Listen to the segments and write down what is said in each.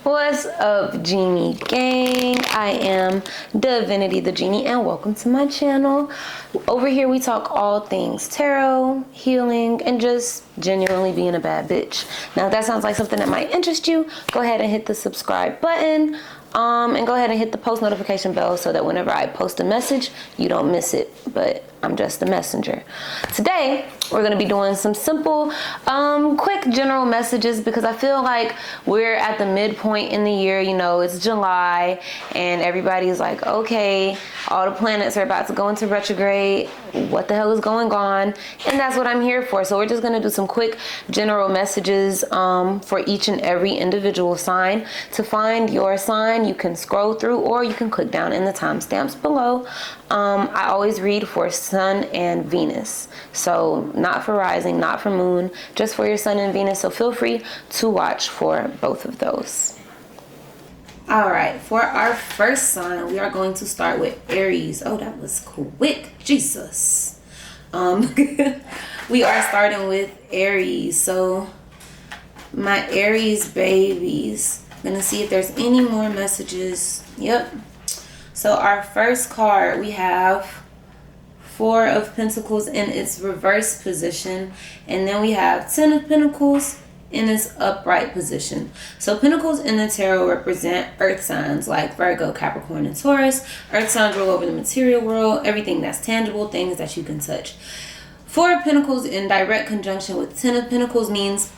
What's up, Genie gang? I am Divinity the Genie, and welcome to my channel. Over here we talk all things tarot, healing, and just genuinely being a bad bitch. Now if that sounds like something that might interest you, go ahead and hit the subscribe button. And go ahead and hit the post notification bell so that whenever I post a message, you don't miss it. But I'm just the messenger. Today, we're going to be doing some simple, quick general messages because I feel like we're at the midpoint in the year. You know, it's July and everybody's like, okay, all the planets are about to go into retrograde. What the hell is going on? And that's what I'm here for. So we're just going to do some quick general messages for each and every individual sign. To find your sign, you can scroll through or you can click down in the timestamps below. I always read for Sun and Venus. So not for rising, not for moon, just for your Sun and Venus. So feel free to watch for both of those. All right, for our first sign, we are going to start with Aries. Oh, that was quick, Jesus. We are starting with Aries. So my Aries babies, I'm gonna see if there's any more messages. Yep. So our first card, we have Four of Pentacles in its reverse position, and then we have Ten of Pentacles in its upright position. So Pentacles in the tarot represent earth signs like Virgo, Capricorn, and Taurus. Earth signs rule over the material world, everything that's tangible, things that you can touch. Four of Pentacles in direct conjunction with Ten of Pentacles means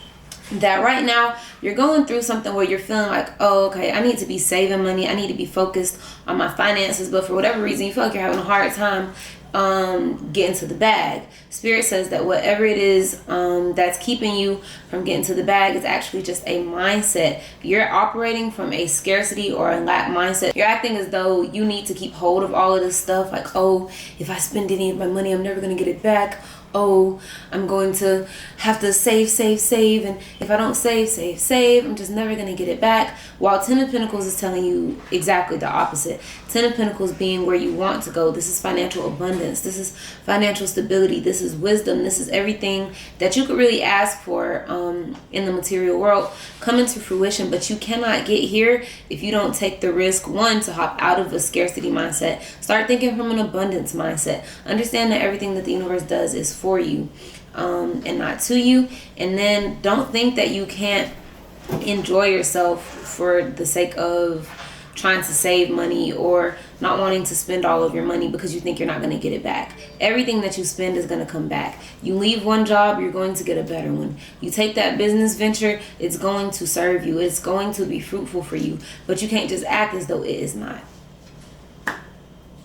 that right now you're going through something where you're feeling like, oh, okay, I need to be saving money, I need to be focused on my finances, but for whatever reason you feel like you're having a hard time getting to the bag. Spirit says that whatever it is that's keeping you from getting to the bag is actually just a mindset. You're operating from a scarcity or a lack mindset. You're acting as though you need to keep hold of all of this stuff, like, oh, if I spend any of my money, I'm never going to get it back. Oh, I'm going to have to save, and if I don't save, I'm just never going to get it back. While Ten of Pentacles is telling you exactly the opposite. Ten of Pentacles being where you want to go. This is financial abundance. This is financial stability. This is wisdom. This is everything that you could really ask for in the material world coming to fruition. But you cannot get here if you don't take the risk, one, to hop out of a scarcity mindset. Start thinking from an abundance mindset. Understand that everything that the universe does is for you and not to you. And then don't think that you can't enjoy yourself for the sake of trying to save money or not wanting to spend all of your money because you think you're not going to get it back. Everything that you spend is going to come back. You leave one job, you're going to get a better one. You take that business venture, it's going to serve you. It's going to be fruitful for you. But you can't just act as though it is not.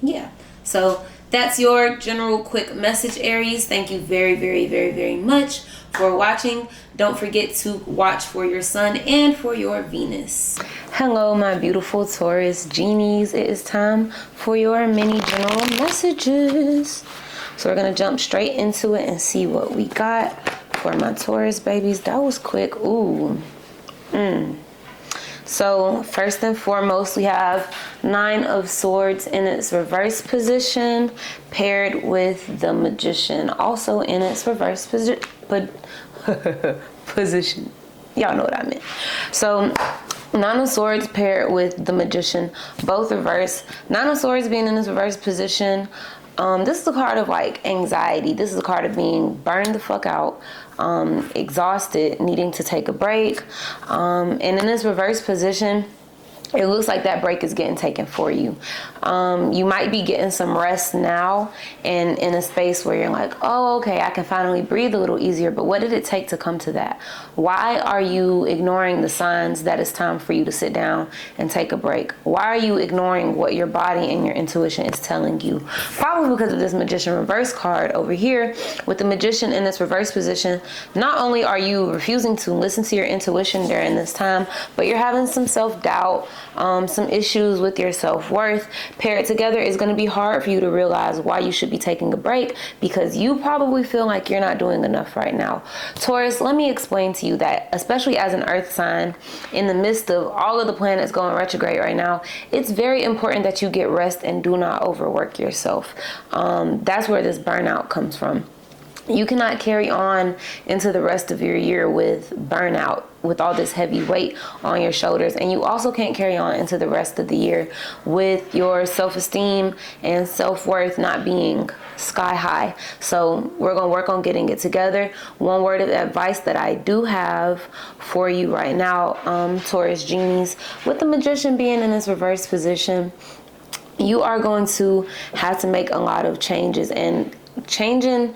Yeah. So that's your general quick message, Aries. Thank you very, very, very, very much for watching. Don't forget to watch for your Sun and for your Venus. Hello, my beautiful Taurus Genies. It is time for your mini general messages. So we're going to jump straight into it and see what we got for my Taurus babies. That was quick. Ooh. So first and foremost, we have Nine of Swords in its reverse position paired with the Magician also in its reverse position. Y'all know what I meant. So Nine of Swords paired with the Magician, both reverse. Nine of Swords being in this reverse position. This is a card of like anxiety. This is a card of being burned the fuck out, exhausted, needing to take a break. And in this reverse position, it looks like that break is getting taken for you. You might be getting some rest now and in a space where you're like, oh, okay, I can finally breathe a little easier. But what did it take to come to that? Why are you ignoring the signs that it's time for you to sit down and take a break? Why are you ignoring what your body and your intuition is telling you? Probably because of this Magician reverse card over here. With the Magician in this reverse position, not only are you refusing to listen to your intuition during this time, but you're having some self-doubt, some issues with your self-worth. Paired together, it's going to be hard for you to realize why you should be taking a break because you probably feel like you're not doing enough right now. Taurus, let me explain to you that, especially as an earth sign, in the midst of all of the planets going retrograde right now, it's very important that you get rest and do not overwork yourself. That's where this burnout comes from. You cannot carry on into the rest of your year with burnout, with all this heavy weight on your shoulders. And you also can't carry on into the rest of the year with your self-esteem and self-worth not being sky high. So we're going to work on getting it together. One word of advice that I do have for you right now, Taurus Genies, with the Magician being in this reverse position, you are going to have to make a lot of changes, and changing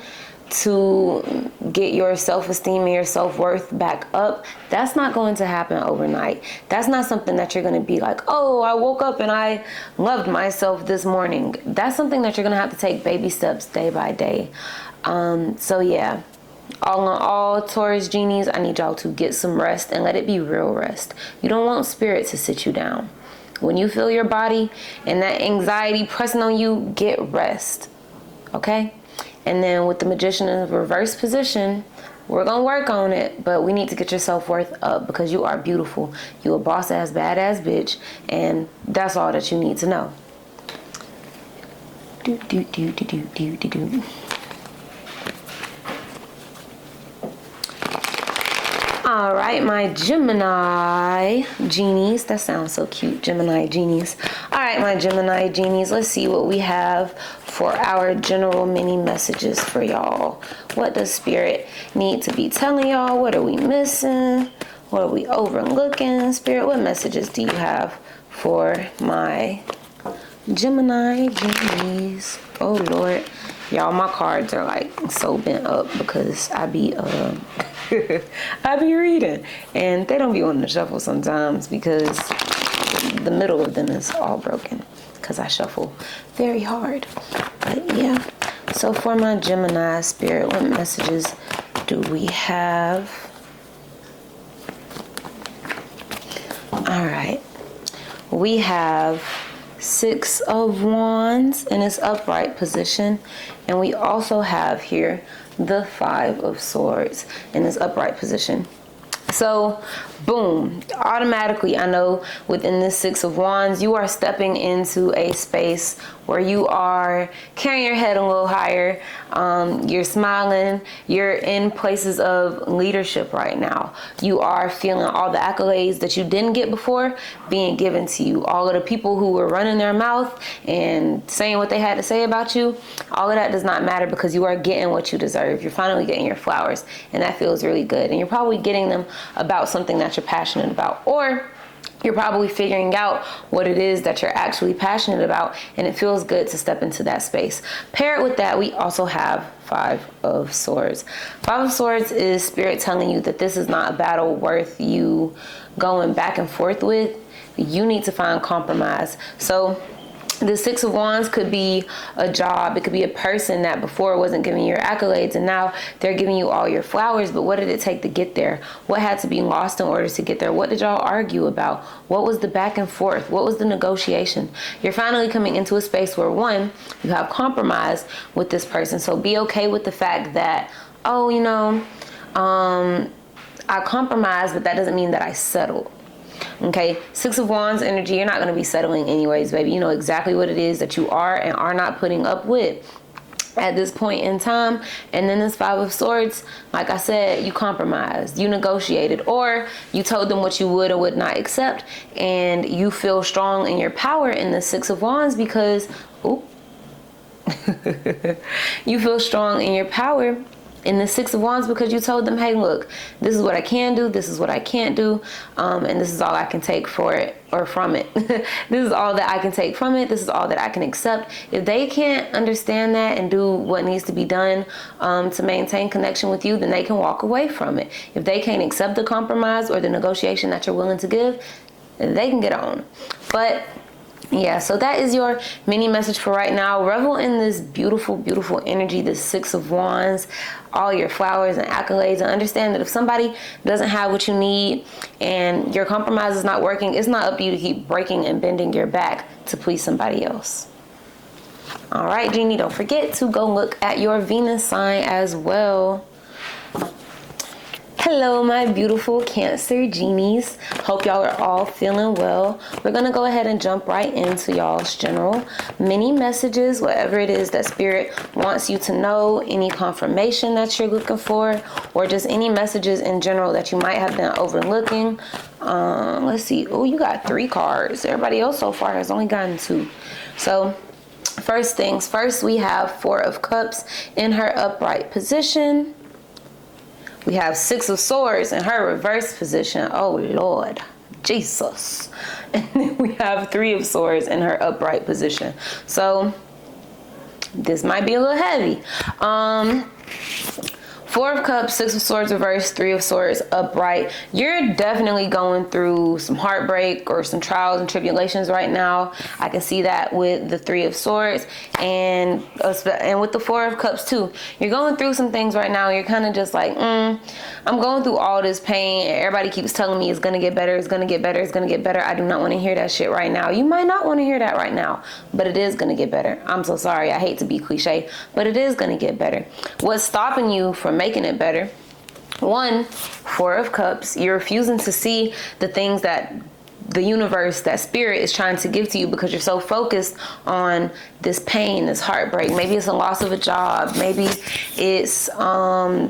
to get your self-esteem and your self-worth back up, that's not going to happen overnight. That's not something that you're going to be like, oh, I woke up and I loved myself this morning. That's something that you're going to have to take baby steps day by day. So yeah, all in all, Taurus Genies, I need y'all to get some rest, and let it be real rest. You don't want spirit to sit you down. When you feel your body and that anxiety pressing on you, get rest. Okay? And then with the Magician in the reverse position, we're going to work on it, but we need to get your self-worth up, because you are beautiful. You a boss-ass, badass bitch, and that's all that you need to know. All right, my Gemini Genies. That sounds so cute, Gemini Genies. All right, my Gemini Genies, let's see what we have for our general mini messages for y'all. What does Spirit need to be telling y'all? What are we missing? What are we overlooking? Spirit, what messages do you have for my Gemini Genies? Oh, Lord. Y'all, my cards are like so bent up because I be I be reading, and they don't be on the shuffle sometimes because the middle of them is all broken because I shuffle very hard. But yeah, so for my Gemini Spirit, what messages do we have? All right, we have Six of Wands in its upright position, and we also have here the Five of Swords in its upright position. So boom, automatically I know within this Six of Wands, you are stepping into a space where you are carrying your head a little higher. You're smiling. You're in places of leadership right now. You are feeling all the accolades that you didn't get before being given to you. All of the people who were running their mouth and saying what they had to say about you, all of that does not matter, because you are getting what you deserve. You're finally getting your flowers, and that feels really good. And you're probably getting them about something that you're passionate about, or you're probably figuring out what it is that you're actually passionate about, and it feels good to step into that space. Paired with that, we also have Five of Swords. Five of Swords is Spirit telling you that this is not a battle worth you going back and forth with. You need to find compromise. So the Six of Wands could be a job. It could be a person that before wasn't giving you your accolades, and now they're giving you all your flowers. But what did it take to get there? What had to be lost in order to get there? What did y'all argue about? What was the back and forth? What was the negotiation? You're finally coming into a space where, one, you have compromise with this person. So be okay with the fact that, oh, you know, I compromised, but that doesn't mean that I settled. Okay, Six of Wands energy, you're not going to be settling anyways, baby. You know exactly what it is that you are and are not putting up with at this point in time. And then this Five of Swords, like I said, you compromised, you negotiated, or you told them what you would or would not accept, and you feel strong in your power in the Six of Wands because, you feel strong in your power in the Six of Wands because you told them, hey, look, this is what I can do, this is what I can't do, and this is all I can take for it or from it. This is all that I can take from it. This is all that I can accept. If they can't understand that and do what needs to be done to maintain connection with you, then they can walk away from it. If they can't accept the compromise or the negotiation that you're willing to give, they can get on. But yeah, so that is your mini message for right now. Revel in this beautiful, beautiful energy, this Six of Wands, all your flowers and accolades, and understand that if somebody doesn't have what you need and your compromise is not working, it's not up to you to keep breaking and bending your back to please somebody else. All right, Genie, don't forget to go look at your Venus sign as well. Hello. Hello, my beautiful Cancer genies. Hope y'all are all feeling well. We're going to go ahead and jump right into y'all's general mini messages, whatever it is that Spirit wants you to know, any confirmation that you're looking for, or just any messages in general that you might have been overlooking. Let's see. Oh, you got 3 cards. Everybody else so far has only gotten 2. So first things first, we have 4 of Cups in her upright position. We have 6 of Swords in her reverse position. Oh, Lord. Jesus. And then we have 3 of Swords in her upright position. So this might be a little heavy. 4 of Cups, 6 of Swords reverse, 3 of Swords upright. You're definitely going through some heartbreak or some trials and tribulations right now. I can see that with the 3 of Swords and with the 4 of Cups too. You're going through some things right now. You're kind of just like, I'm going through all this pain. Everybody keeps telling me it's going to get better. It's going to get better. It's going to get better. I do not want to hear that shit right now. You might not want to hear that right now, but it is going to get better. I'm so sorry. I hate to be cliche, but it is going to get better. What's stopping you from making it better? 1, 4 of Cups. You're refusing to see the things that the universe, that Spirit is trying to give to you because you're so focused on this pain, this heartbreak. Maybe it's a loss of a job. Maybe it's a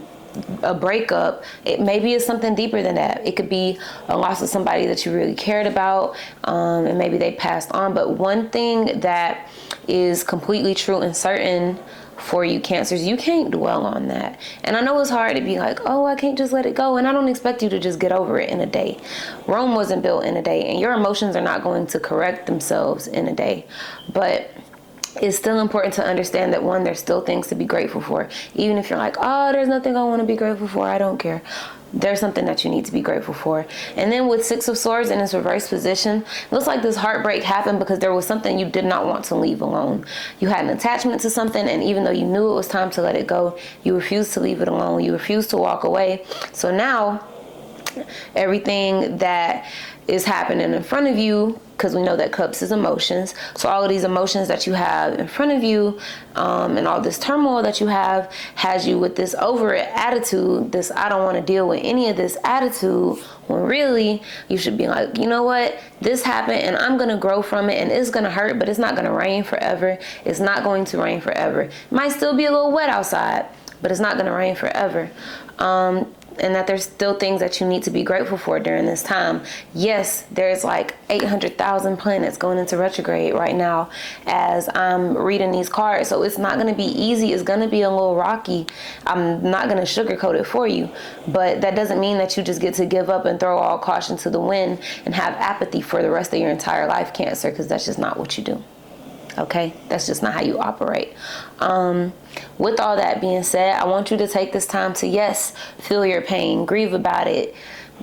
breakup. Maybe it's something deeper than that. It could be a loss of somebody that you really cared about, and maybe they passed on. But one thing that is completely true and certain for you Cancers, you can't dwell on that. And I know it's hard to be like, oh, I can't just let it go. And I don't expect you to just get over it in a day. Rome wasn't built in a day, and your emotions are not going to correct themselves in a day. But it's still important to understand that, 1, there's still things to be grateful for. Even if you're like, oh, there's nothing I want to be grateful for, I don't care. There's something that you need to be grateful for. And then with 6 of Swords in its reverse position, it looks like this heartbreak happened because there was something you did not want to leave alone. You had an attachment to something, and even though you knew it was time to let it go, you refused to leave it alone. You refused to walk away. So now everything that is happening in front of you, because we know that Cups is emotions, so all of these emotions that you have in front of you, and all this turmoil that you have, has you with this over it attitude, this I don't want to deal with any of this attitude, when really you should be like, you know what, this happened and I'm going to grow from it, and it's going to hurt, but it's not going to rain forever. It's not going to rain forever. It might still be a little wet outside, but it's not going to rain forever. And that there's still things that you need to be grateful for during this time. Yes, there's like 800,000 planets going into retrograde right now as I'm reading these cards. So it's not going to be easy. It's going to be a little rocky. I'm not going to sugarcoat it for you. But that doesn't mean that you just get to give up and throw all caution to the wind and have apathy for the rest of your entire life, Cancer, because that's just not what you do. Okay, that's just not how you operate. With all that being said, I want you to take this time to, yes, feel your pain, grieve about it,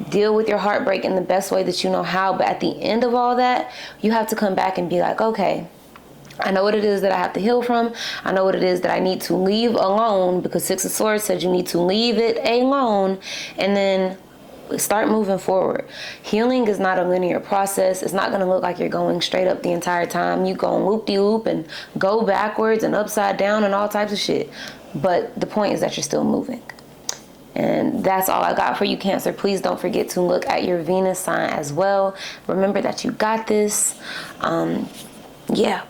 deal with your heartbreak in the best way that you know how. But at the end of all that, you have to come back and be like, okay, I know what it is that I have to heal from. I know what it is that I need to leave alone, because 6 of Swords says you need to leave it alone, and then start moving forward. Healing is not a linear process. It's not going to look like you're going straight up the entire time. You go loop-de-loop and go backwards and upside down and all types of shit. But the point is that you're still moving. And that's all I got for you, Cancer. Please don't forget to look at your Venus sign as well. Remember that you got this. Yeah.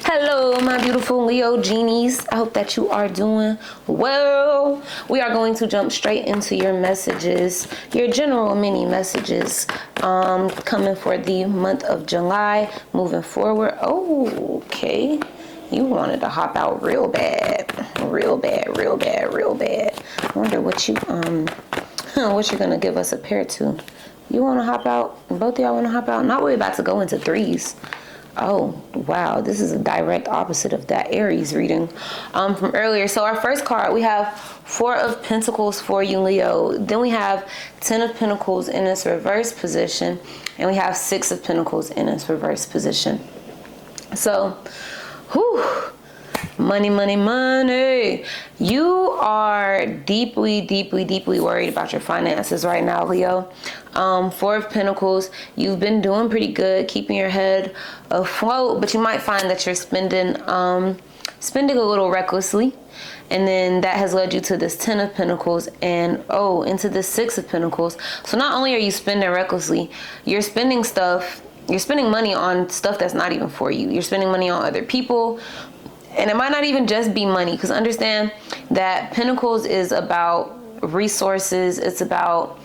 Hello, my beautiful Leo genies. I hope that you are doing well. We are going to jump straight into your messages, your general mini messages, coming for the month of July, moving forward. Oh, okay. You wanted to hop out real bad. Real bad, real bad, real bad. I wonder what you're gonna give us a pair to. You wanna hop out? Both of y'all wanna hop out? Not we're about to go into 3s. Oh, wow. This is a direct opposite of that Aries reading from earlier. So our first card, we have 4 of Pentacles for you, Leo. Then we have 10 of Pentacles in its reverse position. And we have 6 of Pentacles in its reverse position. So, whew. Money, money, money. You are deeply, deeply, deeply worried about your finances right now, Leo. 4 of Pentacles, you've been doing pretty good, keeping your head afloat, but you might find that you're spending a little recklessly. And then that has led you to this 10 of Pentacles and into the 6 of Pentacles. So not only are you spending recklessly, you're spending money on stuff that's not even for you. You're spending money on other people. And it might not even just be money, because understand that Pentacles is about resources. It's about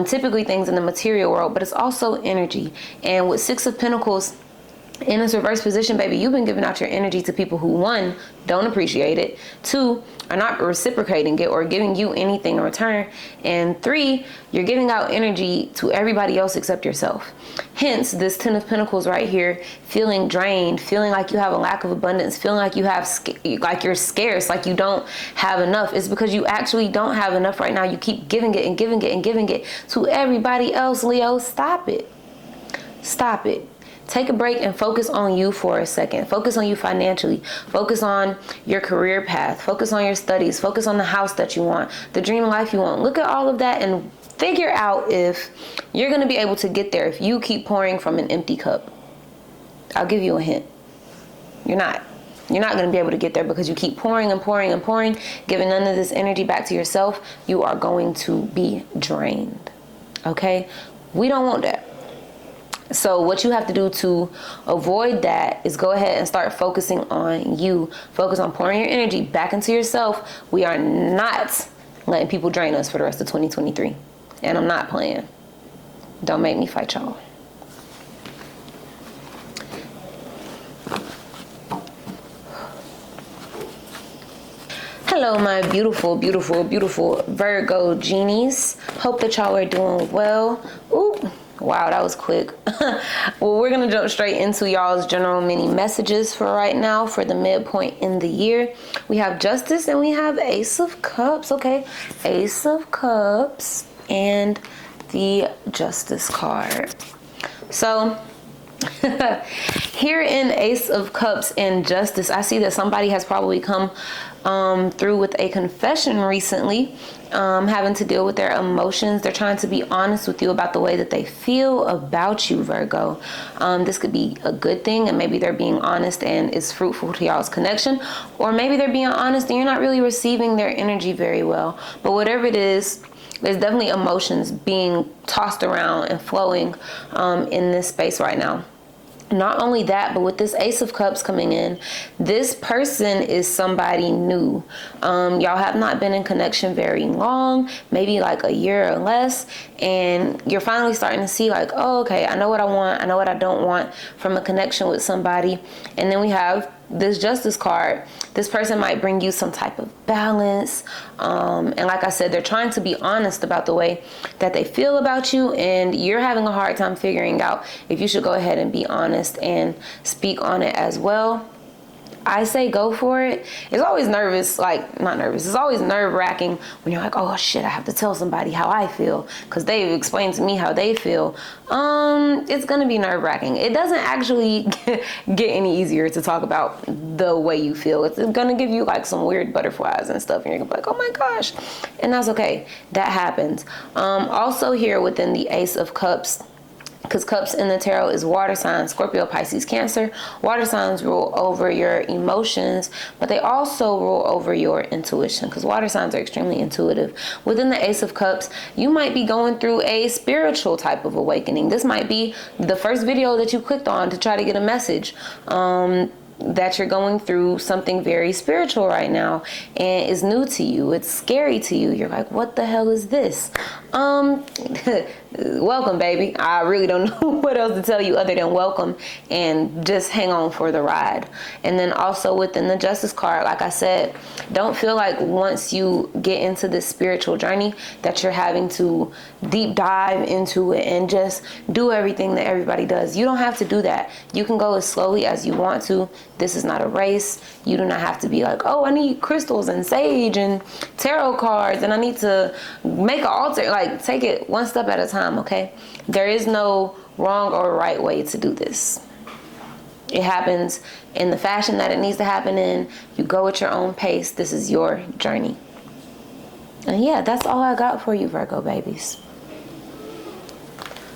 typically things in the material world, but it's also energy. And with 6 of Pentacles in its reverse position, baby, you've been giving out your energy to people who, 1, don't appreciate it, 2, are not reciprocating it or giving you anything in return, and 3, you're giving out energy to everybody else except yourself. Hence, this 10 of Pentacles right here, feeling drained, feeling like you have a lack of abundance, feeling like like you're scarce, like you don't have enough. It's because you actually don't have enough right now. You keep giving it and giving it and giving it to everybody else, Leo. Stop it. Stop it. Take a break and focus on you for a second. Focus on you financially. Focus on your career path. Focus on your studies. Focus on the house that you want, the dream life you want. Look at all of that and figure out if you're going to be able to get there if you keep pouring from an empty cup. I'll give you a hint. You're not. You're not going to be able to get there because you keep pouring and pouring and pouring, giving none of this energy back to yourself. You are going to be drained. Okay? We don't want that. So what you have to do to avoid that is go ahead and start focusing on you. Focus on pouring your energy back into yourself. We are not letting people drain us for the rest of 2023. And I'm not playing. Don't make me fight y'all. Hello, my beautiful, beautiful, beautiful Virgo genies. Hope that y'all are doing well. Ooh. Wow, that was quick. Well, we're going to jump straight into y'all's general mini messages for right now for the midpoint in the year. We have Justice and we have Ace of Cups. Okay, Ace of Cups and the Justice card. So here in Ace of Cups and Justice, I see that somebody has probably come through with a confession recently, having to deal with their emotions. They're trying to be honest with you about the way that they feel about you, Virgo. This could be a good thing, and maybe they're being honest and it's fruitful to y'all's connection, or maybe they're being honest and you're not really receiving their energy very well. But whatever it is, there's definitely emotions being tossed around and flowing in this space right now. Not only that, but with this Ace of Cups coming in, this person is somebody new. Y'all have not been in connection very long, maybe like a year or less, and you're finally starting to see like, oh, okay, I know what I want, I know what I don't want from a connection with somebody. And then we have this Justice card. This person might bring you some type of balance, and like I said, they're trying to be honest about the way that they feel about you, and you're having a hard time figuring out if you should go ahead and be honest and speak on it as well. I say go for it. It's always it's always nerve-wracking when you're like, oh shit, I have to tell somebody how I feel because they've explained to me how they feel. It's gonna be nerve-wracking. It doesn't actually get any easier to talk about the way you feel. It's gonna give you like some weird butterflies and stuff, and you're gonna be like, oh my gosh, and that's okay. That happens. Also here within the Ace of Cups, because Cups in the tarot is water signs, Scorpio, Pisces, Cancer. Water signs rule over your emotions, but they also rule over your intuition, because water signs are extremely intuitive. Within the Ace of Cups, you might be going through a spiritual type of awakening. This might be the first video that you clicked on to try to get a message. That you're going through something very spiritual right now and is new to you. It's scary to you. You're like, what the hell is this? Welcome, baby. I really don't know what else to tell you other than welcome, and just hang on for the ride. And then also within the Justice card, like I said, don't feel like once you get into this spiritual journey that you're having to deep dive into it and just do everything that everybody does. You don't have to do that. You can go as slowly as you want to. This is not a race. You do not have to be like, oh, I need crystals and sage and tarot cards and I need to make an altar. Like, take it one step at a time, okay? There is no wrong or right way to do this. It happens in the fashion that it needs to happen in. You go at your own pace. This is your journey. And yeah, that's all I got for you, Virgo babies.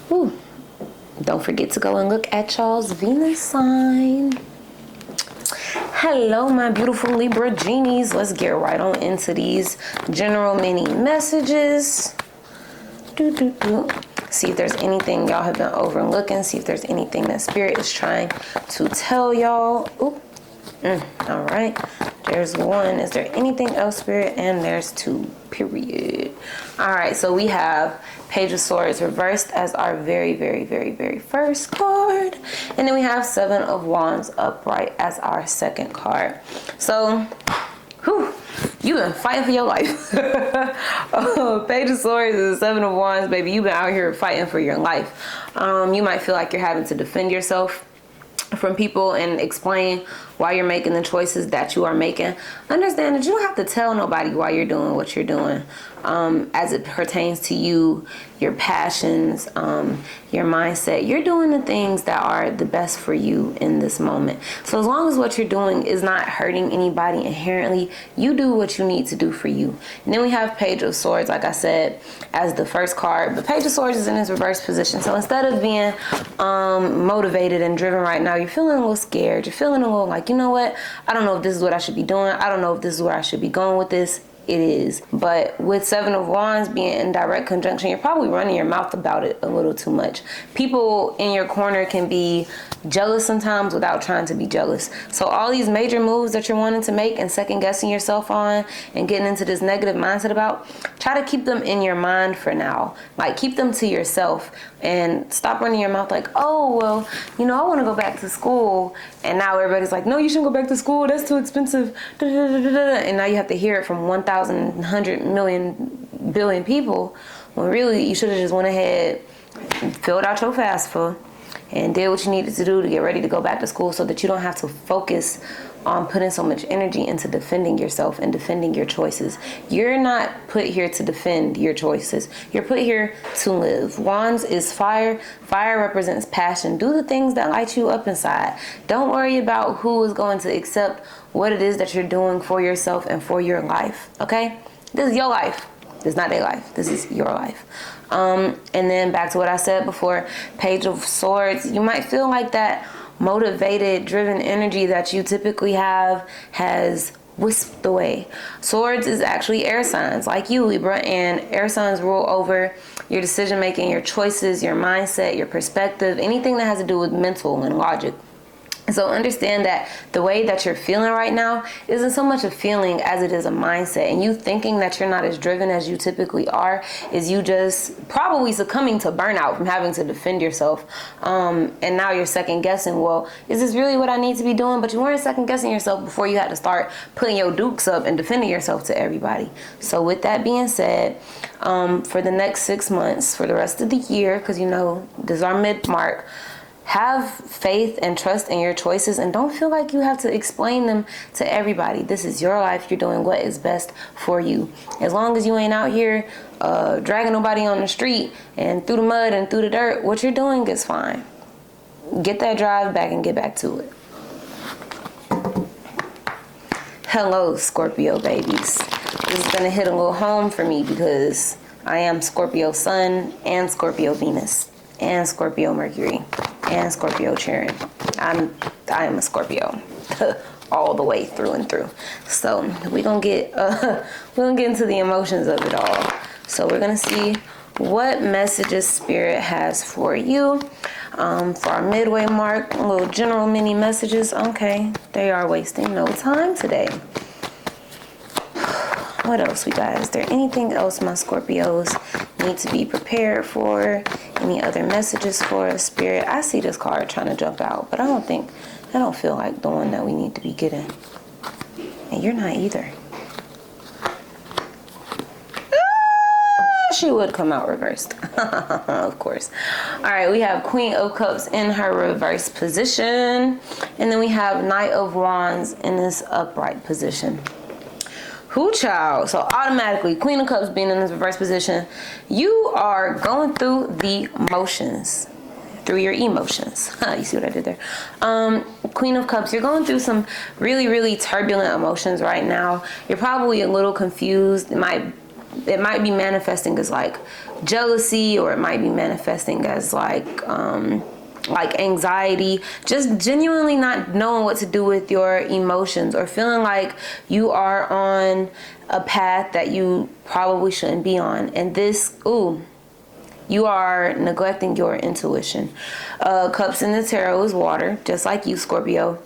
Whew. Don't forget to go and look at y'all's Venus sign. Hello, my beautiful Libra genies. Let's get right on into these general mini messages. See if there's anything y'all have been overlooking. See if there's anything that Spirit is trying to tell y'all. All right. There's one. Is there anything else, Spirit? And there's two, period. All right. So we have Page of Swords reversed as our very, very, very, very first card. And then we have Seven of Wands upright as our second card. So, you've been fighting for your life. Page of Swords and Seven of Wands, baby. You've been out here fighting for your life. You might feel like you're having to defend yourself from people and explain why you're making the choices that you are making. Understand that you don't have to tell nobody why you're doing what you're doing, as it pertains to you, your passions, your mindset. You're doing the things that are the best for you in this moment. So as long as what you're doing is not hurting anybody inherently, you do what you need to do for you. And then we have Page of Swords, like I said, as the first card. But Page of Swords is in its reverse position. So instead of being motivated and driven right now, you're feeling a little scared. You're feeling a little like, you know what? I don't know if this is what I should be doing. I don't know if this is where I should be going with this. It is. But with Seven of Wands being in direct conjunction, you're probably running your mouth about it a little too much. People in your corner can be jealous sometimes without trying to be jealous. So all these major moves that you're wanting to make and second guessing yourself on and getting into this negative mindset about, try to keep them in your mind for now. Like, keep them to yourself and stop running your mouth like, oh, well, you know, I want to go back to school. And now everybody's like, no, you shouldn't go back to school. That's too expensive. And now you have to hear it from 100 million billion people, when really you should have just went ahead and filled out your FAFSA and did what you needed to do to get ready to go back to school, so that you don't have to focus on putting so much energy into defending yourself and defending your choices. You're not put here to defend your choices. You're put here to live. Wands is fire. Fire represents passion. Do the things that light you up inside. Don't worry about who is going to accept what it is that you're doing for yourself and for your life, okay? This is your life. This is not their life. This is your life. And then back to what I said before, Page of Swords, you might feel like that motivated, driven energy that you typically have has whisked away. Swords is actually air signs like you, Libra, and air signs rule over your decision making, your choices, your mindset, your perspective, anything that has to do with mental and logic. So understand that the way that you're feeling right now isn't so much a feeling as it is a mindset. And you thinking that you're not as driven as you typically are is you just probably succumbing to burnout from having to defend yourself. And now you're second guessing, well, is this really what I need to be doing? But you weren't second guessing yourself before you had to start putting your dukes up and defending yourself to everybody. So with that being said, for the next 6 months, for the rest of the year, because you know, this is our mid-mark, have faith and trust in your choices and don't feel like you have to explain them to everybody. This is your life. You're doing what is best for you. As long as you ain't out here dragging nobody on the street and through the mud and through the dirt, what you're doing is fine. Get that drive back and get back to it. Hello, Scorpio babies. This is going to hit a little home for me because I am Scorpio Sun and Scorpio Venus and Scorpio Mercury and Scorpio Chiron. I am a Scorpio all the way through and through. So we're gonna get into the emotions of it all. So we're gonna see what messages Spirit has for you for our midway mark. Little general mini messages. Okay, they are wasting no time today. What else we got? Is there anything else my Scorpios need to be prepared for? Any other messages for us, Spirit? I see this card trying to jump out, but I don't feel like the one that we need to be getting. And you're not either. She would come out reversed. Of course. All right, we have Queen of Cups in her reverse position. And then we have Knight of Wands in this upright position. Who child? So automatically, Queen of Cups being in this reverse position, you are going through the motions, through your emotions. You see what I did there? Queen of Cups, you're going through some really, really turbulent emotions right now. You're probably a little confused. It might be manifesting as like jealousy, or it might be manifesting as like like anxiety, just genuinely not knowing what to do with your emotions, or feeling like you are on a path that you probably shouldn't be on. And this, you are neglecting your intuition. Cups in the tarot is water, just like you, Scorpio.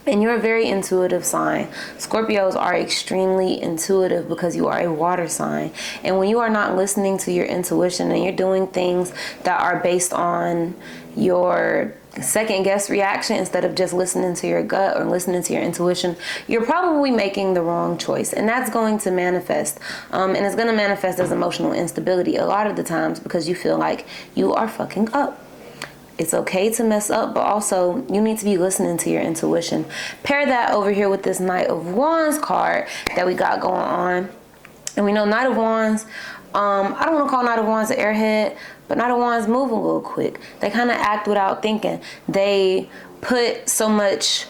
And you're a very intuitive sign. Scorpios are extremely intuitive because you are a water sign. And when you are not listening to your intuition and you're doing things that are based on your second guess reaction instead of just listening to your gut or listening to your intuition, you're probably making the wrong choice. And that's going to manifest. And it's going to manifest as emotional instability a lot of the times because you feel like you are fucking up. It's okay to mess up, but also you need to be listening to your intuition. Pair that over here with this Knight of Wands card that we got going on. And we know Knight of Wands, I don't want to call Knight of Wands an airhead, but Knight of Wands move a little quick. They kind of act without thinking. They put so much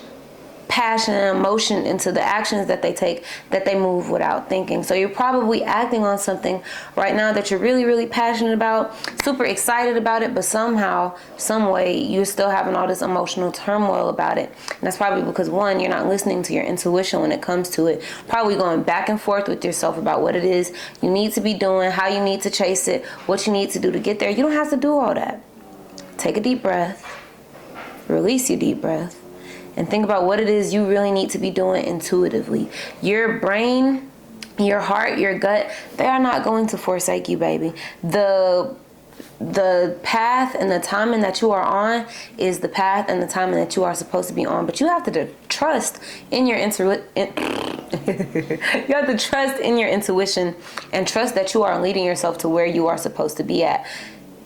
passion and emotion into the actions that they take that they move without thinking. So you're probably acting on something right now that you're really, really passionate about, super excited about it, but somehow, some way, you're still having all this emotional turmoil about it. And that's probably because, one, you're not listening to your intuition when it comes to it. Probably going back and forth with yourself about what it is you need to be doing, how you need to chase it, what you need to do to get there. You don't have to do all that. Take a deep breath. Release your deep breath. And think about what it is you really need to be doing intuitively. Your brain, your heart, your gut, they are not going to forsake you, baby. The path and the timing that you are on is the path and the timing that you are supposed to be on. But you have to trust in your you have to trust in your intuition and trust that you are leading yourself to where you are supposed to be at.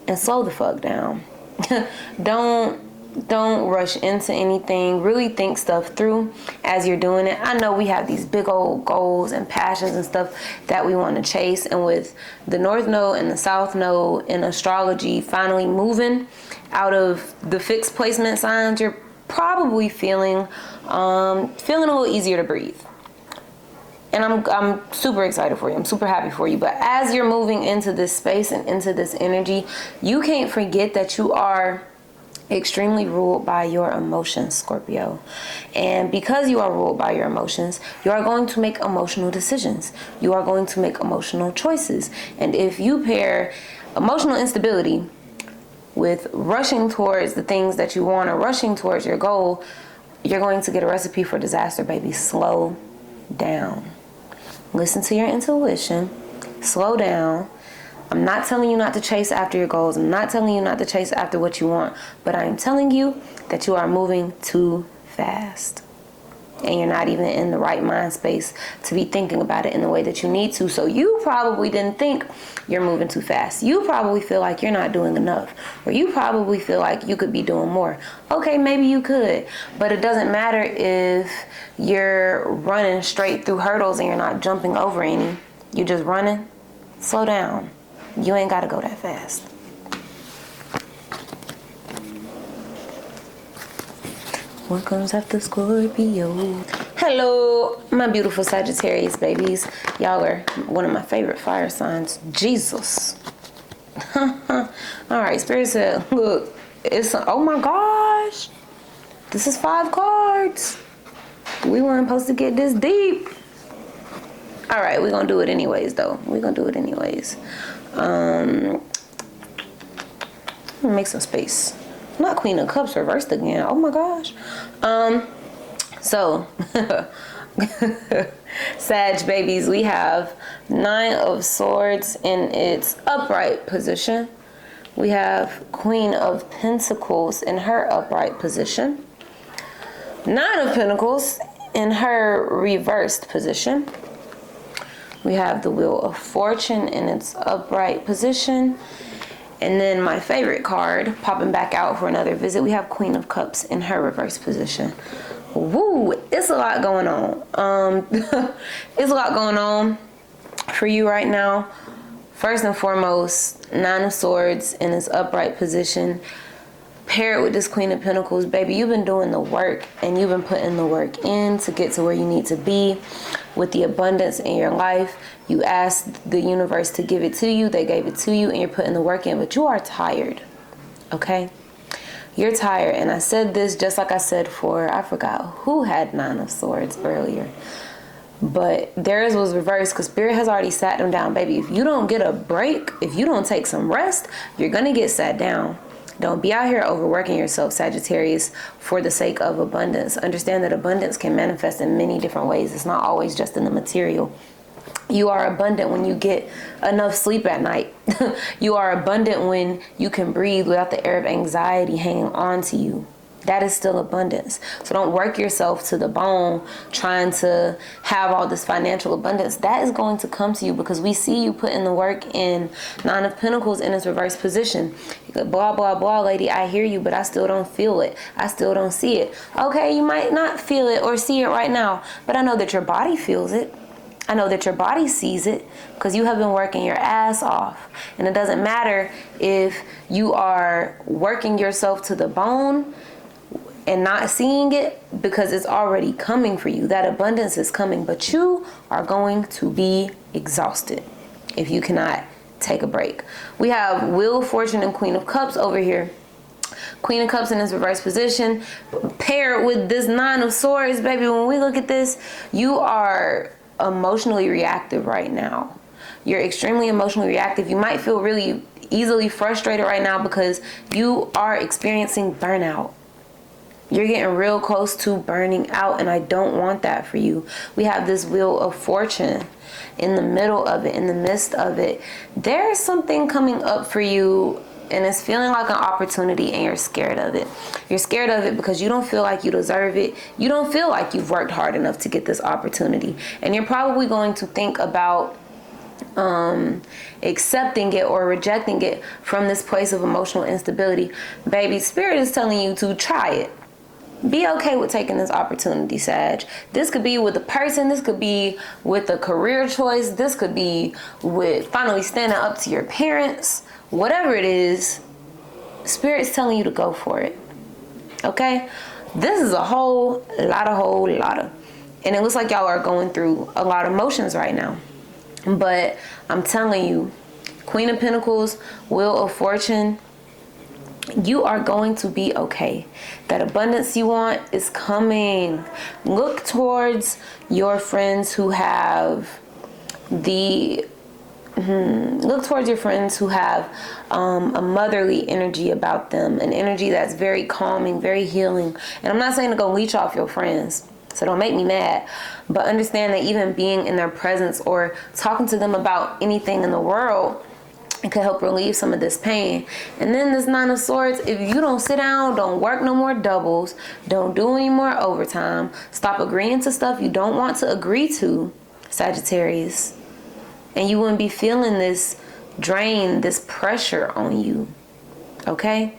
And slow the fuck down. Don't rush into anything. Really think stuff through as you're doing it. I know we have these big old goals and passions and stuff that we want to chase. And with the North Node and the South Node in astrology finally moving out of the fixed placement signs, you're probably feeling a little easier to breathe. And I'm super excited for you. I'm super happy for you. But as you're moving into this space and into this energy, you can't forget that you are extremely ruled by your emotions, Scorpio. And because you are ruled by your emotions, you are going to make emotional decisions. You are going to make emotional choices. And if you pair emotional instability with rushing towards the things that you want or rushing towards your goal, you're going to get a recipe for disaster, baby. Slow down. Listen to your intuition. Slow down. I'm not telling you not to chase after your goals. I'm not telling you not to chase after what you want. But I am telling you that you are moving too fast. And you're not even in the right mind space to be thinking about it in the way that you need to. So you probably didn't think you're moving too fast. You probably feel like you're not doing enough. Or you probably feel like you could be doing more. Okay, maybe you could. But it doesn't matter if you're running straight through hurdles and you're not jumping over any. You're just running. Slow down. You ain't got to go that fast. What comes after Scorpio? Hello, my beautiful Sagittarius babies. Y'all are one of my favorite fire signs. Jesus. Alright, Spirit said, look, oh my gosh. This is 5 cards. We weren't supposed to get this deep. Alright, we're going to do it anyways, though. We're going to do it anyways. Make some space. Not Queen of Cups reversed again. Oh my gosh. So Sag babies, we have 9 of Swords in its upright position. We have Queen of Pentacles in her upright position. 9 of Pentacles in her reversed position. We have the Wheel of Fortune in its upright position. And then my favorite card, popping back out for another visit, we have Queen of Cups in her reverse position. Woo, it's a lot going on. It's a lot going on for you right now. First and foremost, 9 of Swords in its upright position. Paired with this Queen of Pentacles, baby, you've been doing the work and you've been putting the work in to get to where you need to be with the abundance in your life. You asked the universe to give it to you. They gave it to you and you're putting the work in, but you are tired, okay? You're tired. And I said this just like I said for, I forgot who had 9 of Swords earlier. But theirs was reversed because Spirit has already sat them down. Baby, if you don't get a break, if you don't take some rest, you're going to get sat down. Don't be out here overworking yourself, Sagittarius, for the sake of abundance. Understand that abundance can manifest in many different ways. It's not always just in the material. You are abundant when you get enough sleep at night. You are abundant when you can breathe without the air of anxiety hanging on to you. That is still abundance. So don't work yourself to the bone trying to have all this financial abundance. That is going to come to you because we see you put in the work in 9 of Pentacles in its reverse position. Blah, blah, blah, lady, I hear you, but I still don't feel it. I still don't see it. Okay, you might not feel it or see it right now, but I know that your body feels it. I know that your body sees it because you have been working your ass off. And it doesn't matter if you are working yourself to the bone and not seeing it because it's already coming for you. That abundance is coming, but you are going to be exhausted if you cannot take a break. We have Wheel of Fortune and Queen of Cups over here. Queen of Cups in its reverse position paired with this 9 of Swords, baby. When we look at this, you are emotionally reactive right now. You're extremely emotionally reactive. You might feel really easily frustrated right now because you are experiencing burnout. You're getting real close to burning out, and I don't want that for you. We have this Wheel of Fortune in the middle of it, in the midst of it. There's something coming up for you, and it's feeling like an opportunity, and you're scared of it. You're scared of it because you don't feel like you deserve it. You don't feel like you've worked hard enough to get this opportunity. And you're probably going to think about accepting it or rejecting it from this place of emotional instability. Baby, Spirit is telling you to try it. Be okay with taking this opportunity, Sag. This could be with a person. This could be with a career choice. This could be with finally standing up to your parents. Whatever it is, Spirit's telling you to go for it. Okay? This is a whole lot of. And it looks like y'all are going through a lot of emotions right now. But I'm telling you, Queen of Pentacles, Wheel of Fortune, you are going to be okay. That abundance you want is coming. Look towards your friends who have look towards your friends who have a motherly energy about them, an energy that's very calming, very healing. And I'm not saying to go leech off your friends, so don't make me mad, but understand that even being in their presence or talking to them about anything in the world, it could help relieve some of this pain. And then this 9 of Swords, if you don't sit down, don't work no more doubles, don't do any more overtime, stop agreeing to stuff you don't want to agree to, Sagittarius, and you wouldn't be feeling this drain, this pressure on you. Okay?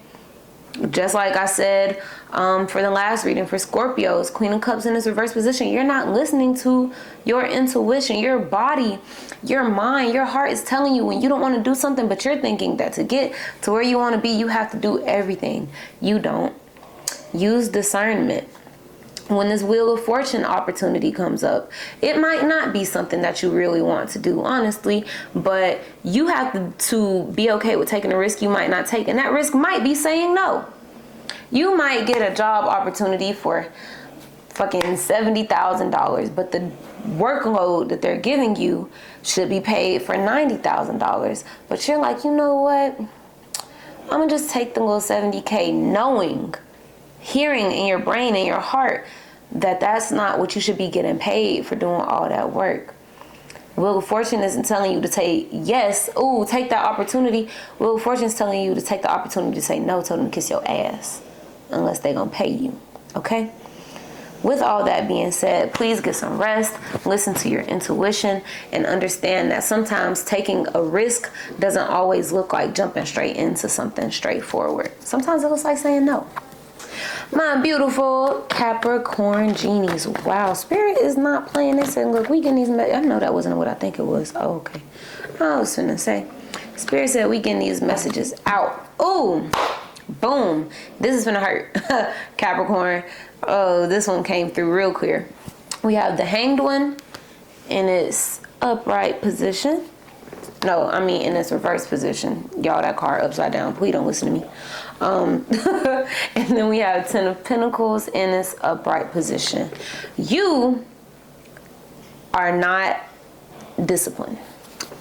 Just like I said for the last reading for Scorpios, Queen of Cups in this reverse position, you're not listening to your intuition, your body, your mind, your heart is telling you when you don't want to do something, but you're thinking that to get to where you want to be, you have to do everything. You don't. Use discernment. When this Wheel of Fortune opportunity comes up, it might not be something that you really want to do, honestly, but you have to be okay with taking a risk you might not take. And that risk might be saying no. You might get a job opportunity for fucking $70,000, but the workload that they're giving you should be paid for $90,000. But you're like, you know what? I'm gonna just take the little $70K, knowing, hearing in your brain and your heart that that's not what you should be getting paid for doing all that work. Wheel of Fortune isn't telling you to take take that opportunity. Wheel of Fortune is telling you to take the opportunity to say no, tell them to kiss your ass, unless they're gonna pay you. Okay? With all that being said, please get some rest, listen to your intuition, and understand that sometimes taking a risk doesn't always look like jumping straight into something straightforward. Sometimes it looks like saying no. My beautiful Capricorn genies. Wow, Spirit is not playing this. And look, we getting these. I know that wasn't what I think it was. Oh, okay. I was finna say. Spirit said we getting these messages out. Ooh, boom. This is finna hurt. Capricorn. Oh, this one came through real clear. We have the Hanged One in its upright position. No, I mean in its reverse position. Y'all, that card upside down. Please don't listen to me. And then we have 10 of Pentacles in its upright position. You are not disciplined.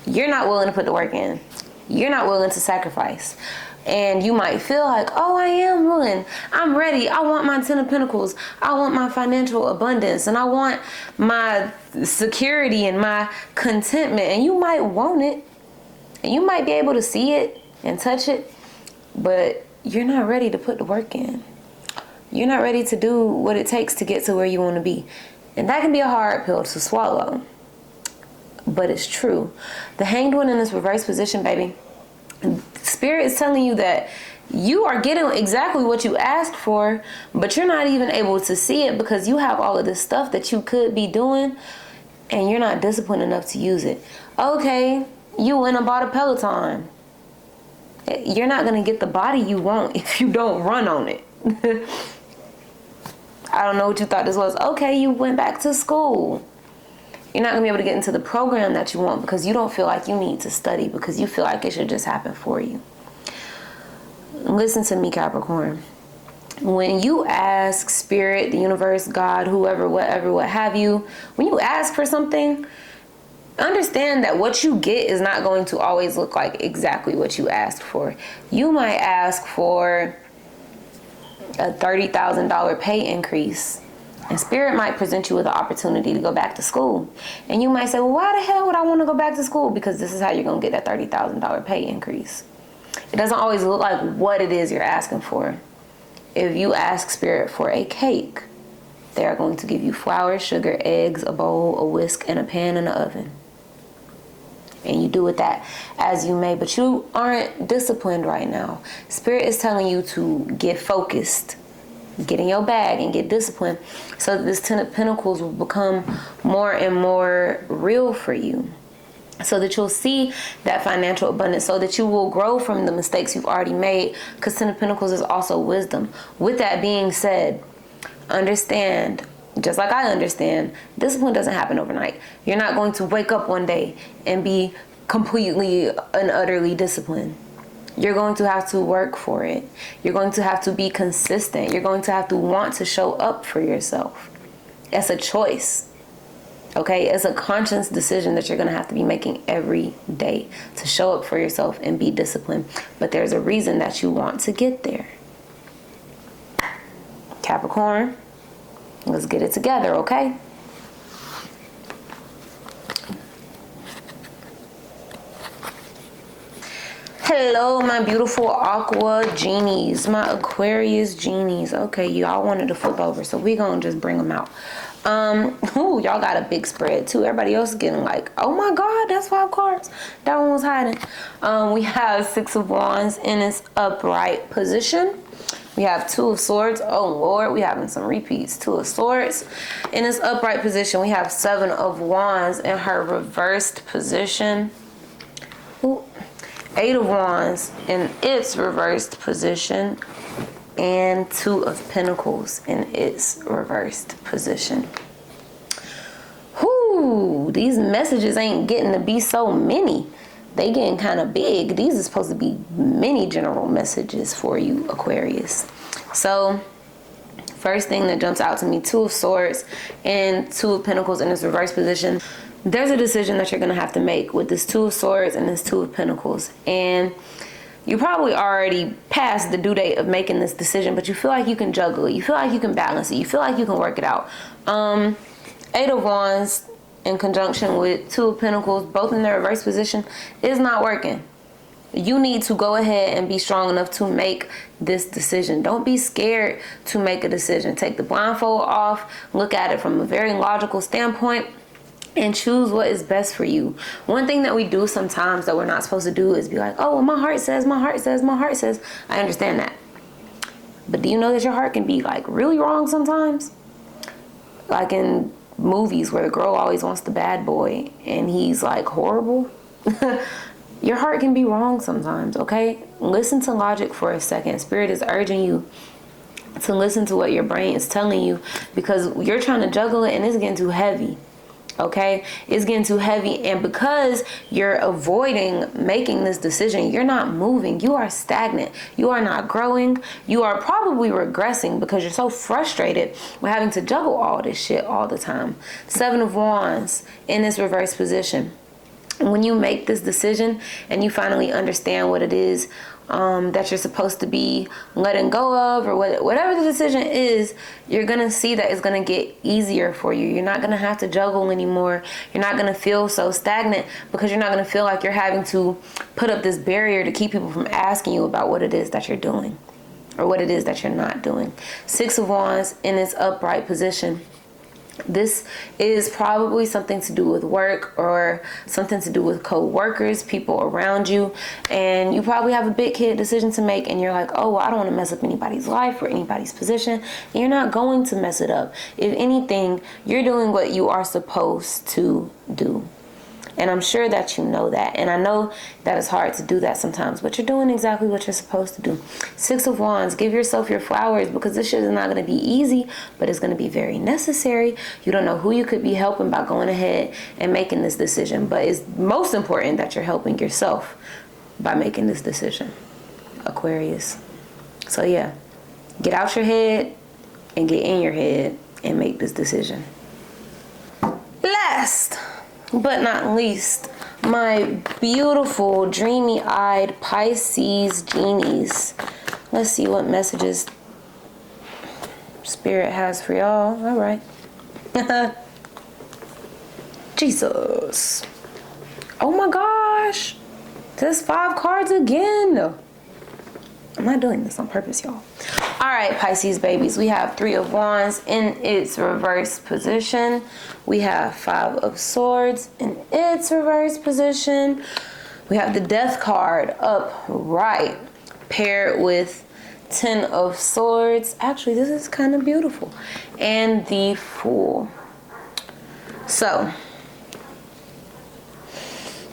You're not willing to put the work in. You're not willing to sacrifice. And you might feel like, oh, I am willing. I'm ready. I want my 10 of Pentacles. I want my financial abundance. And I want my security and my contentment. And you might want it. And you might be able to see it and touch it. But you're not ready to put the work in. You're not ready to do what it takes to get to where you want to be. And that can be a hard pill to swallow. But it's true. The Hanged One in this reverse position, baby. Spirit is telling you that you are getting exactly what you asked for, but you're not even able to see it because you have all of this stuff that you could be doing and you're not disciplined enough to use it. Okay, you went and bought a Peloton. You're not going to get the body you want if you don't run on it. I don't know what you thought this was. Okay, you went back to school. You're not going to be able to get into the program that you want because you don't feel like you need to study, because you feel like it should just happen for you. Listen to me, Capricorn. When you ask Spirit, the universe, God, whoever, whatever, what have you, when you ask for something, understand that what you get is not going to always look like exactly what you asked for. You might ask for a $30,000 pay increase. And Spirit might present you with an opportunity to go back to school. And you might say, well, why the hell would I want to go back to school? Because this is how you're going to get that $30,000 pay increase. It doesn't always look like what it is you're asking for. If you ask Spirit for a cake, they're going to give you flour, sugar, eggs, a bowl, a whisk, and a pan in the oven. And you do with that as you may. But you aren't disciplined right now. Spirit is telling you to get focused. Get in your bag and get disciplined so that this 10 of Pentacles will become more and more real for you, so that you'll see that financial abundance, so that you will grow from the mistakes you've already made, because 10 of Pentacles is also wisdom. With that being said, understand, just like I understand, discipline doesn't happen overnight. You're not going to wake up one day and be completely and utterly disciplined. You're going to have to work for it. You're going to have to be consistent. You're going to have to want to show up for yourself. It's a choice. Okay? It's a conscious decision that you're going to have to be making every day to show up for yourself and be disciplined. But there's a reason that you want to get there. Capricorn, let's get it together, okay? Hello, my beautiful aqua genies, my Aquarius genies. Okay, y'all wanted to flip over, so we gonna just bring them out. Ooh, y'all got a big spread too. Everybody else is getting like, oh my God, that's 5 cards. That one was hiding. We have 6 of Wands in its upright position. We have 2 of Swords. Oh Lord, we having some repeats. 2 of Swords in its upright position. We have 7 of Wands in her reversed position. Ooh. 8 of Wands in its reversed position, and 2 of Pentacles in its reversed position. Whoo, these messages ain't getting to be so many. They getting kind of big. These are supposed to be mini general messages for you, Aquarius. So, first thing that jumps out to me, 2 of Swords and 2 of Pentacles in its reverse position. There's a decision that you're going to have to make with this 2 of Swords and this 2 of Pentacles. And you probably already passed the due date of making this decision, but you feel like you can juggle it. You feel like you can balance it. You feel like you can work it out. 8 of Wands in conjunction with 2 of Pentacles, both in their reverse position, is not working. You need to go ahead and be strong enough to make this decision. Don't be scared to make a decision. Take the blindfold off. Look at it from a very logical standpoint. And choose what is best for you. One thing that we do sometimes that we're not supposed to do is be like, oh, well, my heart says, my heart says, my heart says. I understand that. But do you know that your heart can be like really wrong sometimes? Like in movies where the girl always wants the bad boy and he's like horrible. Your heart can be wrong sometimes, okay? Listen to logic for a second. Spirit is urging you to listen to what your brain is telling you, because you're trying to juggle it and it's getting too heavy. Okay, it's getting too heavy, and because you're avoiding making this decision, you're not moving. You are stagnant. You are not growing. You are probably regressing because you're so frustrated with having to juggle all this shit all the time. 7 of Wands in this reverse position. When you make this decision and you finally understand what it is that you're supposed to be letting go of, or whatever the decision is, you're gonna see that it's gonna get easier for you. You're not gonna have to juggle anymore. You're not gonna feel so stagnant because you're not gonna feel like you're having to put up this barrier to keep people from asking you about what it is that you're doing or what it is that you're not doing. 6 of Wands in its upright position. This is probably something to do with work or something to do with co-workers, people around you, and you probably have a big kid decision to make, and you're like, oh, well, I don't want to mess up anybody's life or anybody's position. And you're not going to mess it up. If anything, you're doing what you are supposed to do. And I'm sure that you know that. And I know that it's hard to do that sometimes, but you're doing exactly what you're supposed to do. 6 of Wands, give yourself your flowers, because this shit is not going to be easy, but it's going to be very necessary. You don't know who you could be helping by going ahead and making this decision, but it's most important that you're helping yourself by making this decision, Aquarius. So yeah, get out your head and get in your head and make this decision. Last but not least, my beautiful dreamy-eyed Pisces genies. Let's see what messages Spirit has for y'all. All right. Jesus. Oh my gosh. There's 5 cards again. I'm not doing this on purpose, y'all. All right, Pisces babies. We have 3 of Wands in its reverse position. We have 5 of Swords in its reverse position. We have the Death card upright paired with 10 of Swords. Actually, this is kind of beautiful. And the Fool. So,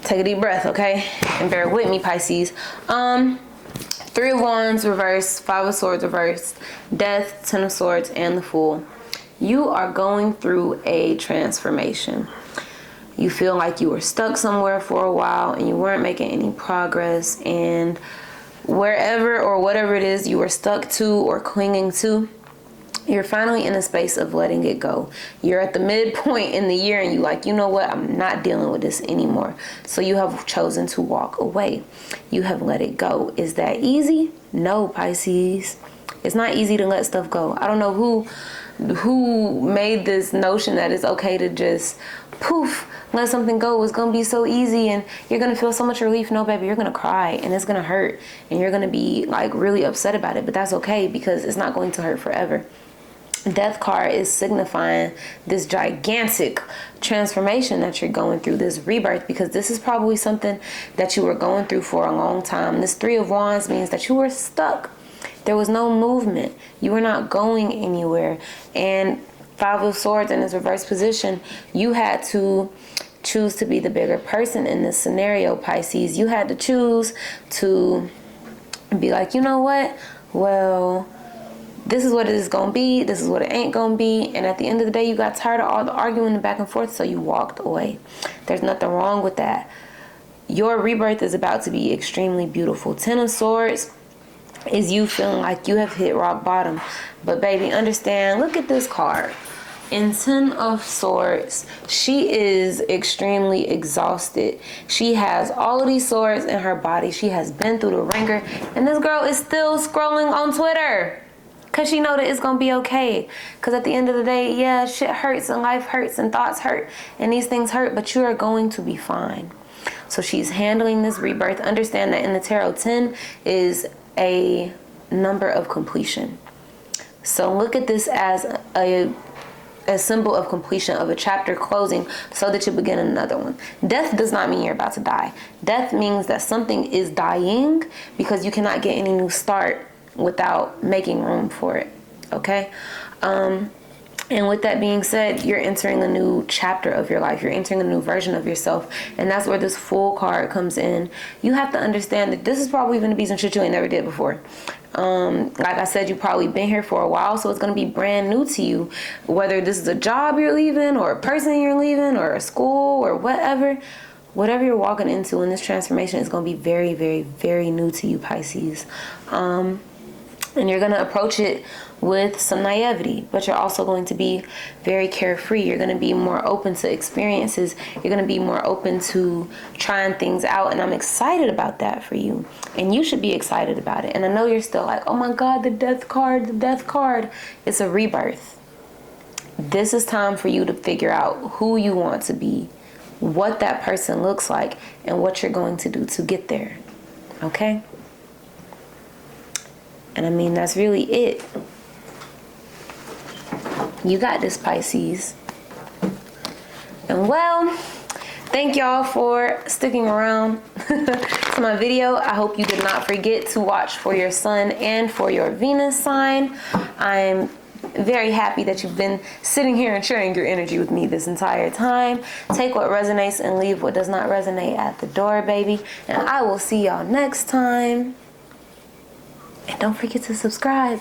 take a deep breath, okay? And bear with me, Pisces. 3 of Wands reversed, 5 of Swords reversed, Death, 10 of Swords, and the Fool. You are going through a transformation. You feel like you were stuck somewhere for a while and you weren't making any progress, and wherever or whatever it is you were stuck to or clinging to, you're finally in a space of letting it go. You're at the midpoint in the year and you're like, you know what? I'm not dealing with this anymore. So you have chosen to walk away. You have let it go. Is that easy? No, Pisces. It's not easy to let stuff go. I don't know who made this notion that it's okay to just poof, let something go. It's going to be so easy and you're going to feel so much relief. No, baby, you're going to cry and it's going to hurt and you're going to be like really upset about it. But that's okay because it's not going to hurt forever. Death card is signifying this gigantic transformation that you're going through, this rebirth, because this is probably something that you were going through for a long time. This 3 of Wands means that you were stuck. There was no movement. You were not going anywhere. And 5 of Swords in this reverse position, you had to choose to be the bigger person in this scenario, Pisces. You had to choose to be like, you know what? Well, this is what it is going to be. This is what it ain't going to be. And at the end of the day, you got tired of all the arguing and back and forth, so you walked away. There's nothing wrong with that. Your rebirth is about to be extremely beautiful. 10 of Swords is you feeling like you have hit rock bottom. But baby, understand, look at this card. In 10 of Swords, she is extremely exhausted. She has all of these swords in her body. She has been through the ringer. And this girl is still scrolling on Twitter. Because she know that it's going to be okay. Because at the end of the day, yeah, shit hurts and life hurts and thoughts hurt. And these things hurt, but you are going to be fine. So she's handling this rebirth. Understand that in the tarot, 10 is a number of completion. So look at this as a symbol of completion of a chapter closing so that you begin another one. Death does not mean you're about to die. Death means that something is dying because you cannot get any new start without making room for it. Okay? And with that being said, you're entering a new chapter of your life. You're entering a new version of yourself. And that's where this Fool card comes in. You have to understand that this is probably going to be some shit you ain't never did before. Like I said, you've probably been here for a while, so it's going to be brand new to you. Whether this is a job you're leaving, or a person you're leaving, or a school, or whatever you're walking into in this transformation is going to be very, very, very new to you, Pisces. And you're going to approach it with some naivety, but you're also going to be very carefree. You're going to be more open to experiences. You're going to be more open to trying things out. And I'm excited about that for you. And you should be excited about it. And I know you're still like, oh my God, the death card, the death card. It's a rebirth. This is time for you to figure out who you want to be, what that person looks like, and what you're going to do to get there. Okay? And I mean, that's really it. You got this, Pisces. And well, thank y'all for sticking around to my video. I hope you did not forget to watch for your sun and for your Venus sign. I'm very happy that you've been sitting here and sharing your energy with me this entire time. Take what resonates and leave what does not resonate at the door, baby. And I will see y'all next time. And don't forget to subscribe.